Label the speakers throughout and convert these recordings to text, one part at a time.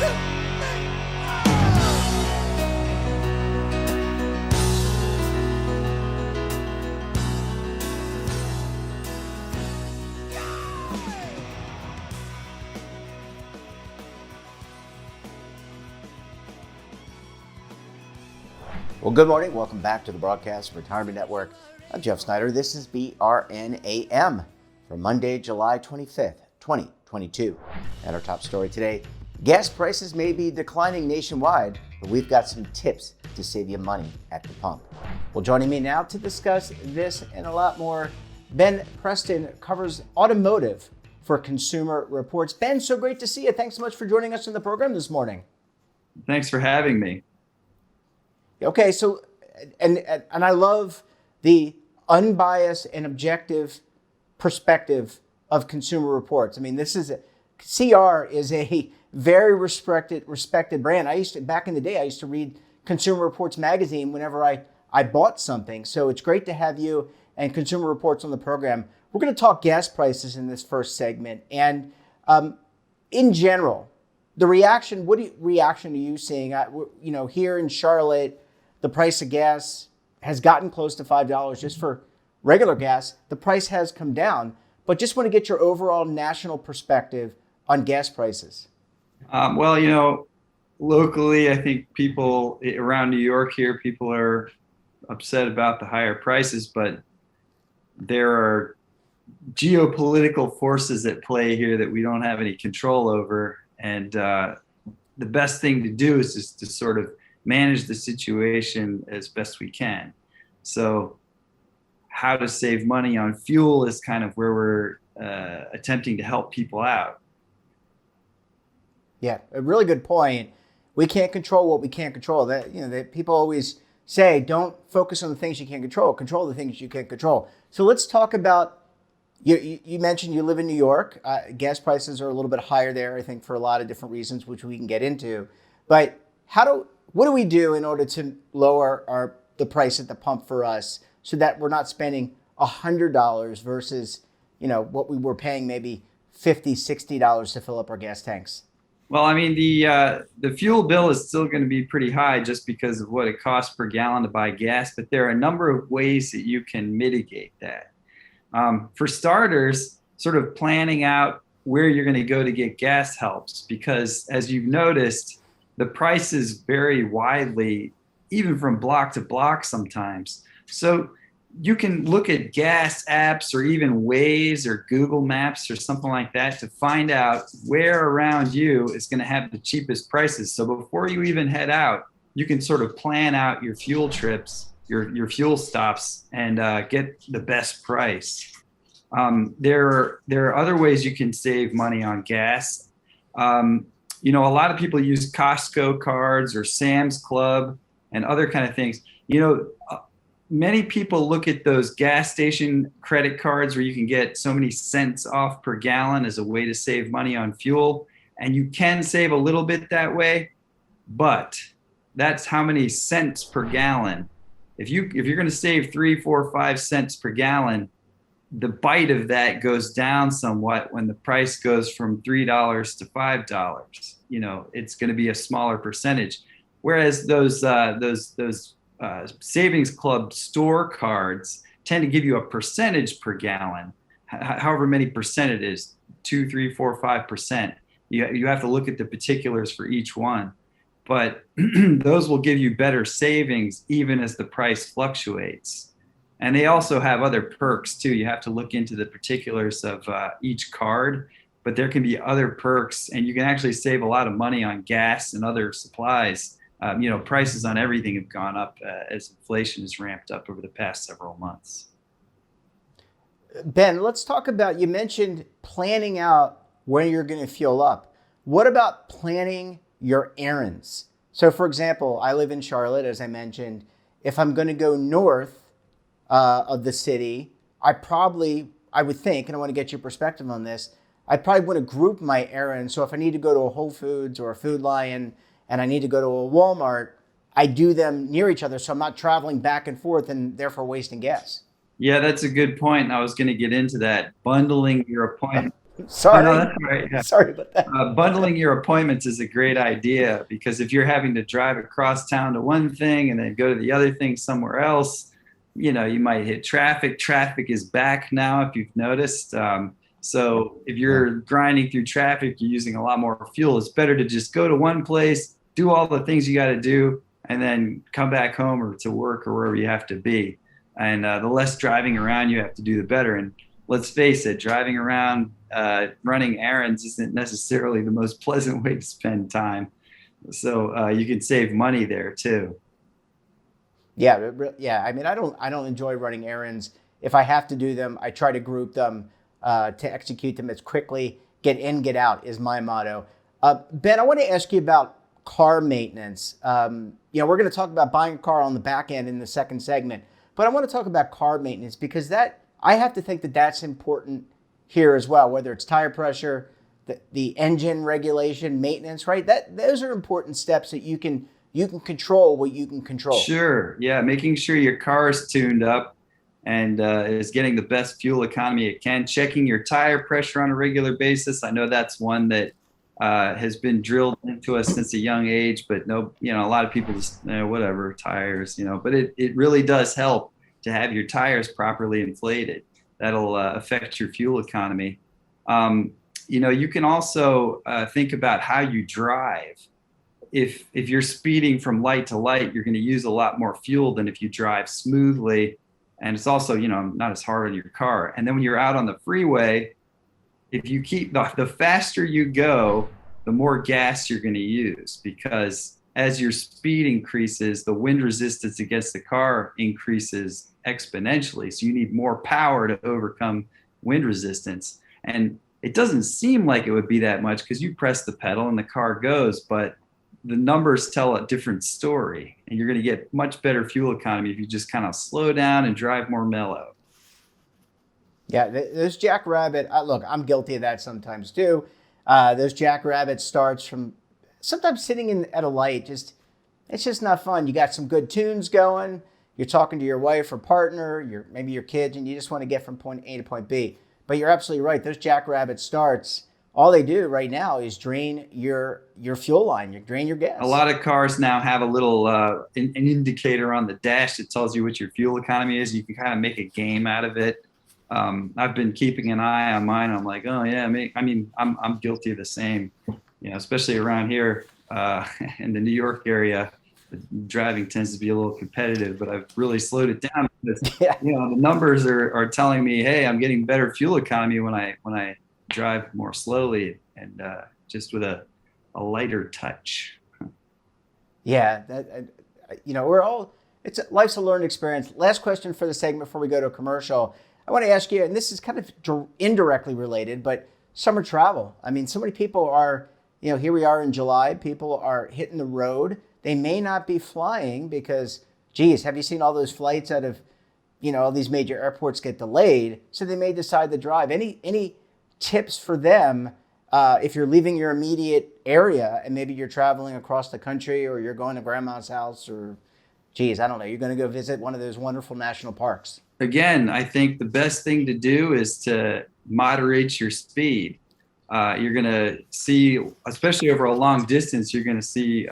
Speaker 1: Well, good morning. Welcome back to the broadcast of Retirement Network. I'm Jeff Snyder. This is BRN AM for Monday, July 25th, 2022. And our top story today, gas prices may be declining nationwide, but we've got some tips to save you money at the pump. Well, joining me now to discuss this and a lot more, Ben Preston covers automotive for Consumer Reports. Ben, so great to see you. Thanks so much for joining us in the program this morning.
Speaker 2: Thanks for having me.
Speaker 1: Okay, so, and I love the unbiased and objective perspective of Consumer Reports. I mean, CR is a very respected brand. Back in the day, I used to read Consumer Reports magazine whenever I bought something. So it's great to have you and Consumer Reports on the program. We're going to talk gas prices in this first segment. And in general, the reaction, reaction are you seeing? Here in Charlotte, the price of gas has gotten close to $5 just for regular gas. The price has come down, but just want to get your overall national perspective on gas prices.
Speaker 2: Locally, I think people around New York here, people are upset about the higher prices, but there are geopolitical forces at play here that we don't have any control over. And the best thing to do is just to sort of manage the situation as best we can. So how to save money on fuel is kind of where we're attempting to help people out.
Speaker 1: Yeah, a really good point. We can't control what we can't control. That people always say, don't focus on the things you can't control. Control the things you can't control. So let's talk about. You mentioned you live in New York. Gas prices are a little bit higher there, I think, for a lot of different reasons, which we can get into. But what do we do in order to lower the price at the pump for us so that we're not spending $100 versus, what we were paying maybe $50, $60 to fill up our gas tanks?
Speaker 2: Well, I mean, the fuel bill is still going to be pretty high just because of what it costs per gallon to buy gas, but there are a number of ways that you can mitigate that. For starters, sort of planning out where you're going to go to get gas helps, because as you've noticed, the prices vary widely, even from block to block sometimes. So you can look at gas apps or even Waze or Google Maps or something like that to find out where around you is going to have the cheapest prices. So before you even head out, you can sort of plan out your fuel trips, your fuel stops, and get the best price. There are other ways you can save money on gas. A lot of people use Costco cards or Sam's Club and other kind of things. Many people look at those gas station credit cards where you can get so many cents off per gallon as a way to save money on fuel. And you can save a little bit that way, but that's how many cents per gallon. If you're going to save 3, 4, 5 cents per gallon, the bite of that goes down somewhat when the price goes from $3 to $5. It's going to be a smaller percentage. Whereas those Savings Club store cards tend to give you a percentage per gallon, however many percent it is, 2, 3, 4, 5%. You have to look at the particulars for each one. But those will give you better savings even as the price fluctuates. And they also have other perks too. You have to look into the particulars of each card, but there can be other perks, and you can actually save a lot of money on gas and other supplies. Prices on everything have gone up as inflation has ramped up over the past several months.
Speaker 1: Ben, let's talk about, you mentioned planning out when you're going to fuel up. What about planning your errands? So for example, I live in Charlotte, as I mentioned. If I'm going to go north of the city, I would think, and I want to get your perspective on this, I probably want to group my errands. So if I need to go to a Whole Foods or a Food Lion and I need to go to a Walmart, I do them near each other so I'm not traveling back and forth and therefore wasting gas.
Speaker 2: Yeah, that's a good point. I was going to get into that. Bundling your appointments Oh, no,
Speaker 1: Sorry.
Speaker 2: that's all right. Yeah.
Speaker 1: Sorry about that.
Speaker 2: Bundling your appointments is a great idea because if you're having to drive across town to one thing and then go to the other thing somewhere else, you might hit traffic. Traffic is back now, if you've noticed. So if you're grinding through traffic, you're using a lot more fuel. It's better to just go to one place, do all the things you got to do, and then come back home or to work or wherever you have to be. And the less driving around you have to do, the better. And let's face it, driving around, running errands isn't necessarily the most pleasant way to spend time. So you can save money there too.
Speaker 1: Yeah, yeah. I mean, I don't enjoy running errands. If I have to do them, I try to group them to execute them as quickly. Get in, get out is my motto. Ben, I want to ask you about car maintenance. We're going to talk about buying a car on the back end in the second segment, but I want to talk about car maintenance because I have to think that that's important here as well. Whether it's tire pressure, the engine regulation, maintenance, right? Those are important steps that you can control what you can control.
Speaker 2: Sure. Yeah. Making sure your car is tuned up and is getting the best fuel economy it can. Checking your tire pressure on a regular basis. I know that's one that has been drilled into us since a young age, but no, a lot of people just, whatever, tires, but it really does help to have your tires properly inflated. That'll affect your fuel economy. You can also think about how you drive. If you're speeding from light to light, you're going to use a lot more fuel than if you drive smoothly. And it's also, not as hard on your car. And then when you're out on the freeway, if you keep the faster you go, the more gas you're going to use, because as your speed increases, the wind resistance against the car increases exponentially. So you need more power to overcome wind resistance. And it doesn't seem like it would be that much because you press the pedal and the car goes, but the numbers tell a different story, and you're going to get much better fuel economy if you just kind of slow down and drive more mellow.
Speaker 1: Yeah, those jackrabbit, look, I'm guilty of that sometimes too. Those jackrabbit starts from sometimes sitting at a light, it's just not fun. You got some good tunes going, you're talking to your wife or partner, maybe your kids, and you just want to get from point A to point B. But you're absolutely right. Those jackrabbit starts, all they do right now is drain your fuel line, drain your gas.
Speaker 2: A lot of cars now have a little an indicator on the dash that tells you what your fuel economy is. You can kind of make a game out of it. I've been keeping an eye on mine. I'm like, oh yeah, I'm guilty of the same. Especially around here in the New York area, driving tends to be a little competitive. But I've really slowed it down because the numbers are telling me, hey, I'm getting better fuel economy when I drive more slowly and just with a lighter touch.
Speaker 1: Yeah, life's a learned experience. Last question for the segment before we go to a commercial. I want to ask you, and this is kind of indirectly related, but summer travel. I mean, so many people are, here we are in July, people are hitting the road. They may not be flying because, geez, have you seen all those flights out of, all these major airports get delayed? So they may decide to drive. Any tips for them if you're leaving your immediate area and maybe you're traveling across the country or you're going to grandma's house or, geez, I don't know, you're going to go visit one of those wonderful national parks?
Speaker 2: Again, I think the best thing to do is to moderate your speed. You're going to see, especially over a long distance, you're going to see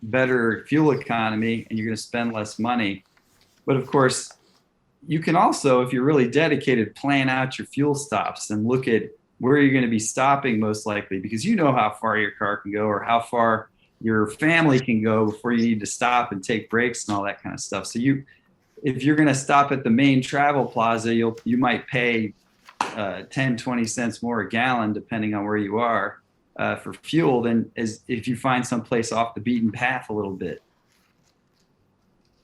Speaker 2: better fuel economy and you're going to spend less money. But of course, you can also, if you're really dedicated, plan out your fuel stops and look at where you're going to be stopping most likely, because you know how far your car can go or how far your family can go before you need to stop and take breaks and all that kind of stuff. So if you're going to stop at the main travel plaza, you might pay 10, 20 cents more a gallon, depending on where you are, for fuel than as if you find someplace off the beaten path a little bit.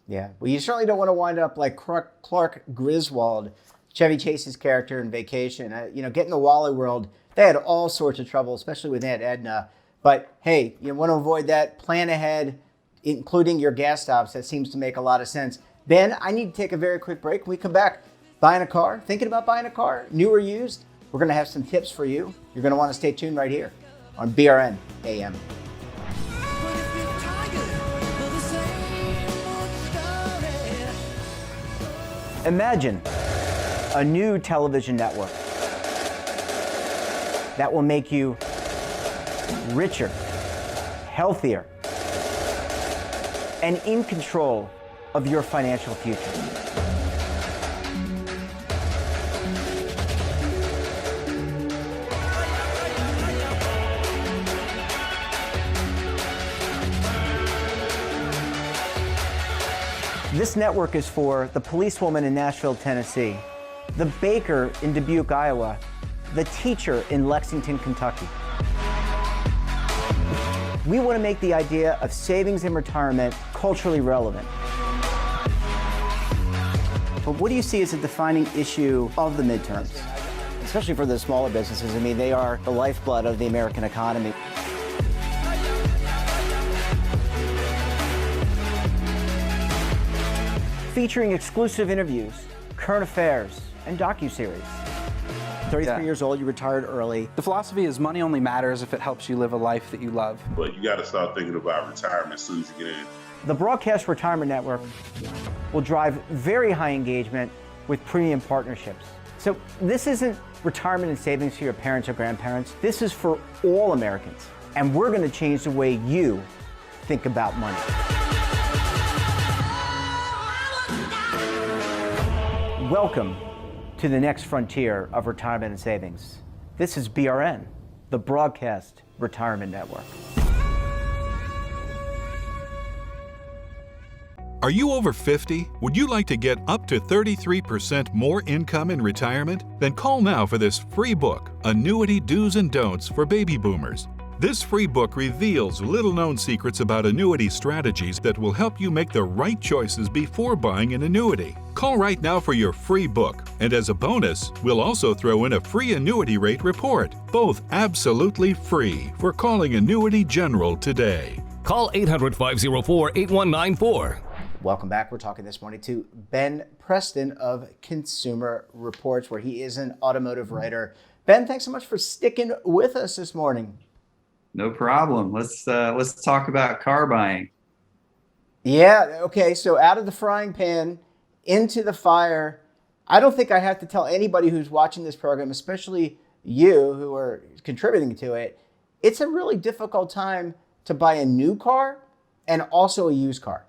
Speaker 1: Yeah, well, you certainly don't want to wind up like Clark Griswold, Chevy Chase's character in Vacation. Getting the Wally World, they had all sorts of trouble, especially with Aunt Edna. But hey, you want to avoid that, plan ahead, including your gas stops. That seems to make a lot of sense. Ben, I need to take a very quick break. When we come back, buying a car, thinking about buying a car, new or used, we're going to have some tips for you. You're going to want to stay tuned right here on BRN AM. Imagine a new television network that will make you richer, healthier, and in control of your financial future. This network is for the policewoman in Nashville, Tennessee, the baker in Dubuque, Iowa, the teacher in Lexington, Kentucky. We want to make the idea of savings and retirement culturally relevant. But what do you see as a defining issue of the midterms? Especially for the smaller businesses. I mean, they are the lifeblood of the American economy. Featuring exclusive interviews, current affairs, and docuseries. 33 years old, you retired early.
Speaker 3: The philosophy is money only matters if it helps you live a life that you love.
Speaker 4: But you got to start thinking about retirement as soon as you get in.
Speaker 1: The Broadcast Retirement Network will drive very high engagement with premium partnerships. So this isn't retirement and savings for your parents or grandparents. This is for all Americans. And we're going to change the way you think about money. Welcome to the next frontier of retirement and savings. This is BRN, the Broadcast Retirement Network.
Speaker 5: Are you over 50? Would you like to get up to 33% more income in retirement? Then call now for this free book, Annuity Do's and Don'ts for Baby Boomers. This free book reveals little-known secrets about annuity strategies that will help you make the right choices before buying an annuity. Call right now for your free book, and as a bonus, we'll also throw in a free annuity rate report, both absolutely free for calling Annuity General today.
Speaker 6: Call 800-504-8194.
Speaker 1: Welcome back. We're talking this morning to Ben Preston of Consumer Reports, where he is an automotive writer. Ben, thanks so much for sticking with us this morning.
Speaker 2: No problem. Let's talk about car buying.
Speaker 1: Yeah. Okay. So out of the frying pan into the fire. I don't think I have to tell anybody who's watching this program, especially you who are contributing to it, it's a really difficult time to buy a new car and also a used car.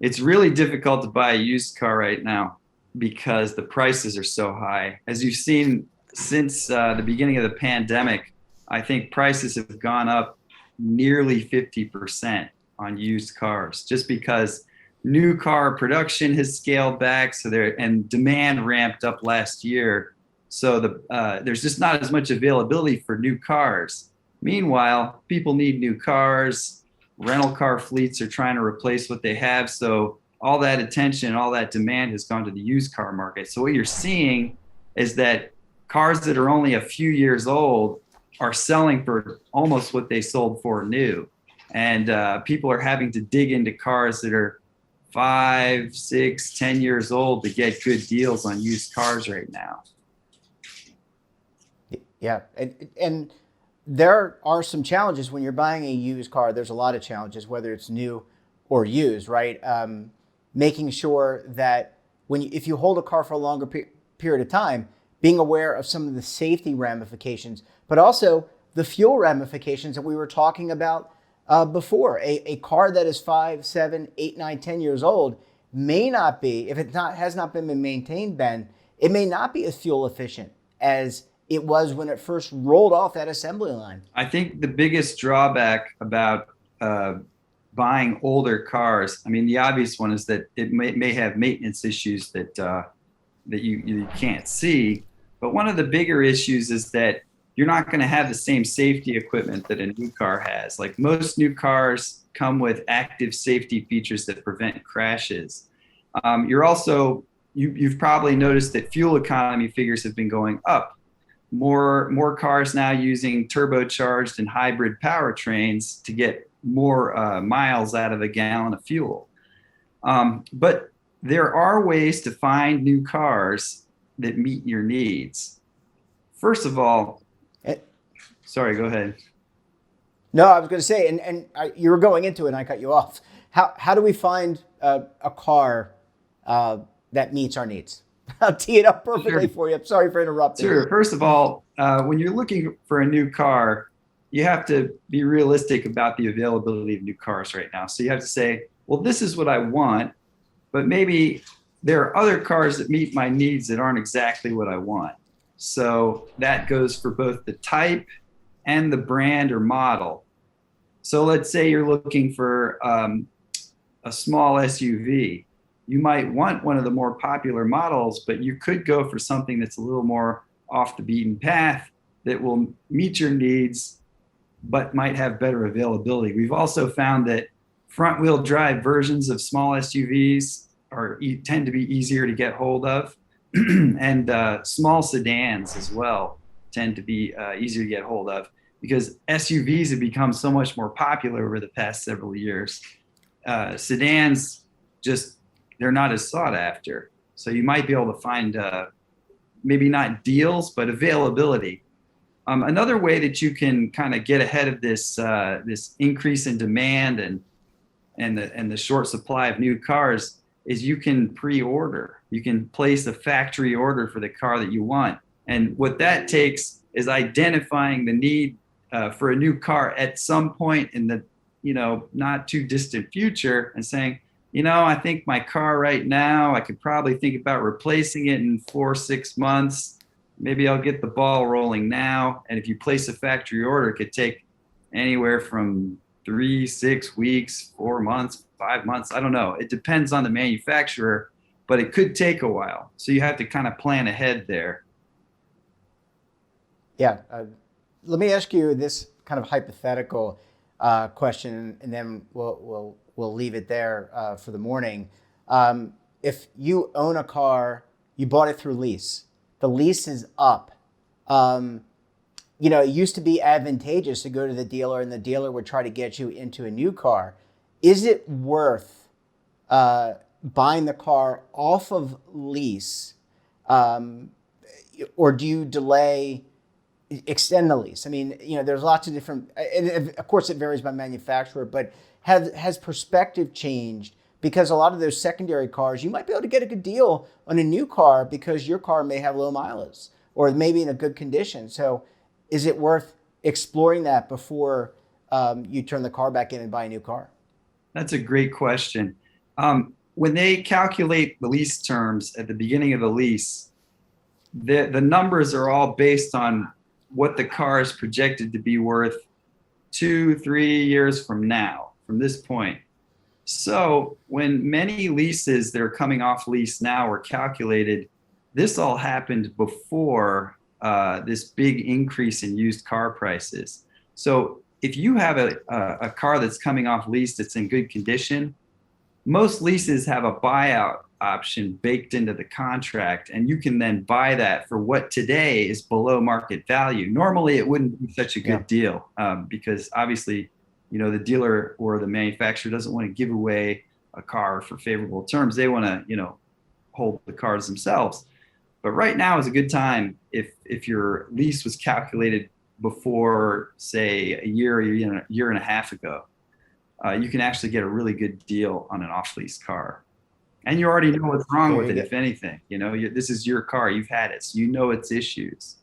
Speaker 2: It's really difficult to buy a used car right now because the prices are so high. As you've seen since the beginning of the pandemic, I think prices have gone up nearly 50% on used cars just because new car production has scaled back, and demand ramped up last year. So there's just not as much availability for new cars. Meanwhile, people need new cars. Rental car fleets are trying to replace what they have. So all that attention, all that demand has gone to the used car market. So what you're seeing is that cars that are only a few years old are selling for almost what they sold for new. And people are having to dig into cars that are 5, 6, 10 years old to get good deals on used cars right now.
Speaker 1: Yeah, and there are some challenges when you're buying a used car. There's a lot of challenges, whether it's new or used, right? Making sure that if you hold a car for a longer period of time, being aware of some of the safety ramifications, but also the fuel ramifications that we were talking about before. A car that is 5, 7, 8, 9, 10 years old may not be, if it has not been maintained, Ben, it may not be as fuel efficient as it was when it first rolled off that assembly line. I
Speaker 2: think the biggest drawback about buying older cars, I mean, the obvious one is that it may have maintenance issues that you can't see. But one of the bigger issues is that you're not going to have the same safety equipment that a new car has. Like most new cars come with active safety features that prevent crashes. You've probably noticed that fuel economy figures have been going up. More cars now using turbocharged and hybrid powertrains to get more miles out of a gallon of fuel. But there are ways to find new cars that meet your needs. First of all, sorry, go ahead.
Speaker 1: No, I was going to say, and you were going into it and I cut you off. How do we find a car that meets our needs? I'll tee it up perfectly
Speaker 2: Sure.
Speaker 1: for you. I'm sorry for interrupting.
Speaker 2: Sure. First of all, when you're looking for a new car, you have to be realistic about the availability of new cars right now. So you have to say, well, this is what I want, but maybe there are other cars that meet my needs that aren't exactly what I want. So that goes for both the type and the brand or model. So let's say you're looking for a small SUV. You might want one of the more popular models, but you could go for something that's a little more off the beaten path that will meet your needs, but might have better availability. We've also found that front-wheel drive versions of small SUVs tend to be easier to get hold of, and small sedans as well tend to be easier to get hold of, because SUVs have become so much more popular over the past several years. Sedans they're not as sought after. So you might be able to find maybe not deals, but availability. Another way that you can kind of get ahead of this increase in demand and the short supply of new cars is you can pre-order. You can place a factory order for the car that you want. And what that takes is identifying the need for a new car at some point in the not too distant future, and saying, I think my car right now, I could probably think about replacing it in 4 or 6 months. Maybe I'll get the ball rolling now. And if you place a factory order, it could take anywhere from 3, 6 weeks, 4 months, 5 months. I don't know. It depends on the manufacturer, but it could take a while. So you have to kind of plan ahead there.
Speaker 1: Yeah. Let me ask you this kind of hypothetical question, and then we'll leave it there for the morning. If you own a car, you bought it through lease, the lease is up. It used to be advantageous to go to the dealer, and the dealer would try to get you into a new car. Is it worth buying the car off of lease, or do you extend the lease? I mean, there's lots of different, and of course it varies by manufacturer, but has perspective changed? Because a lot of those secondary cars, you might be able to get a good deal on a new car because your car may have low mileage or maybe in a good condition. So is it worth exploring that before you turn the car back in and buy a new car?
Speaker 2: That's a great question. When they calculate the lease terms at the beginning of the lease, the numbers are all based on what the car is projected to be worth 2-3 years from now, from this point. So when many leases that are coming off lease now were calculated, this all happened before this big increase in used car prices. So if you have a car that's coming off lease that's in good condition, most leases have a buyout option baked into the contract, and you can then buy that for what today is below market value. Normally, it wouldn't be such a good deal because obviously, the dealer or the manufacturer doesn't want to give away a car for favorable terms. They want to, hold the cars themselves. But right now is a good time if your lease was calculated before, say, a year and a half ago. You can actually get a really good deal on an off-lease car. And you already know what's wrong with it, if anything. This is your car. You've had it. So you know its issues.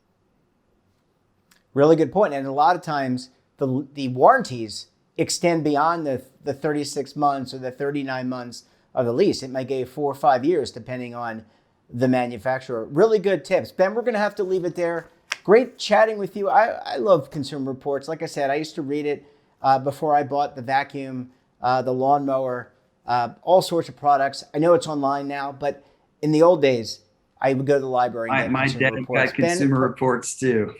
Speaker 1: Really good point. And a lot of times the warranties extend beyond the 36 months or the 39 months of the lease. It might go 4 or 5 years, depending on the manufacturer. Really good tips. Ben, we're going to have to leave it there. Great chatting with you. I love Consumer Reports. Like I said, I used to read it before I bought the vacuum, the lawnmower, all sorts of products. I know it's online now, but in the old days, I would go to the library and get
Speaker 2: My
Speaker 1: Consumer
Speaker 2: dad
Speaker 1: Reports.
Speaker 2: got Consumer Reports too.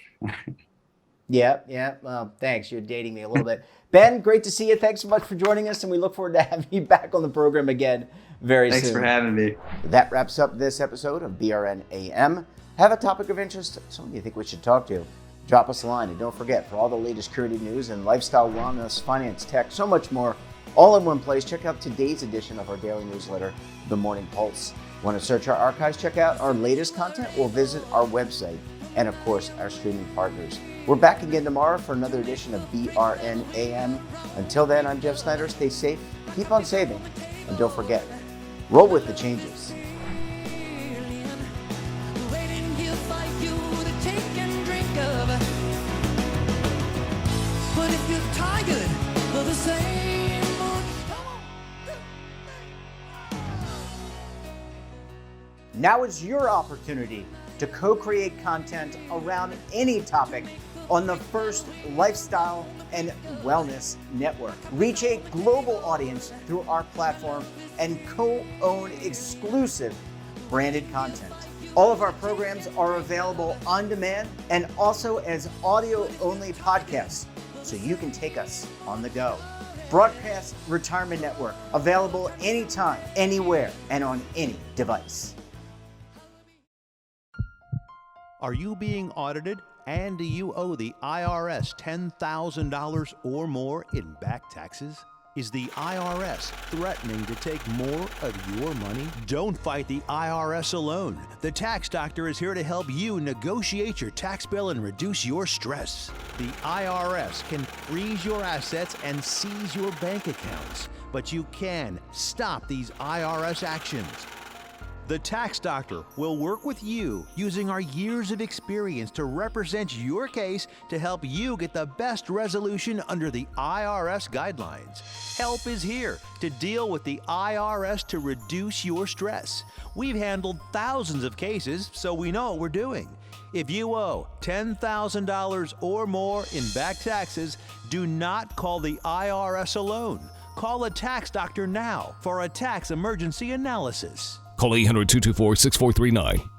Speaker 1: Yeah. Well, thanks. You're dating me a little bit. Ben, great to see you. Thanks so much for joining us, and we look forward to having you back on the program again very soon.
Speaker 2: Thanks for having me.
Speaker 1: That wraps up this episode of BRN AM. Have a topic of interest, someone you think we should talk to? Drop us a line, and don't forget, for all the latest creative news and lifestyle, wellness, finance, tech, so much more, all in one place, check out today's edition of our daily newsletter, The Morning Pulse. Want to search our archives, check out our latest content, or visit our website, and of course, our streaming partners. We're back again tomorrow for another edition of BRN AM. Until then, I'm Jeff Snyder. Stay safe, keep on saving, and don't forget, roll with the changes.
Speaker 6: Even if you're tired of the same old
Speaker 1: Now is your opportunity to co-create content around any topic on the First Lifestyle and Wellness Network. Reach a global audience through our platform and co-own exclusive branded content. All of our programs are available on demand and also as audio-only podcasts, so you can take us on the go. Broadcast Retirement Network, available anytime, anywhere, and on any device.
Speaker 7: Are you being audited and do you owe the IRS $10,000 or more in back taxes? Is the IRS threatening to take more of your money? Don't fight the IRS alone. The Tax Doctor is here to help you negotiate your tax bill and reduce your stress. The IRS can freeze your assets and seize your bank accounts, but you can stop these IRS actions. The Tax Doctor will work with you using our years of experience to represent your case to help you get the best resolution under the IRS guidelines. Help is here to deal with the IRS to reduce your stress. We've handled thousands of cases, so we know what we're doing. If you owe $10,000 or more in back taxes, do not call the IRS alone. Call a Tax Doctor now for a tax emergency analysis.
Speaker 8: Call 800-224-6439.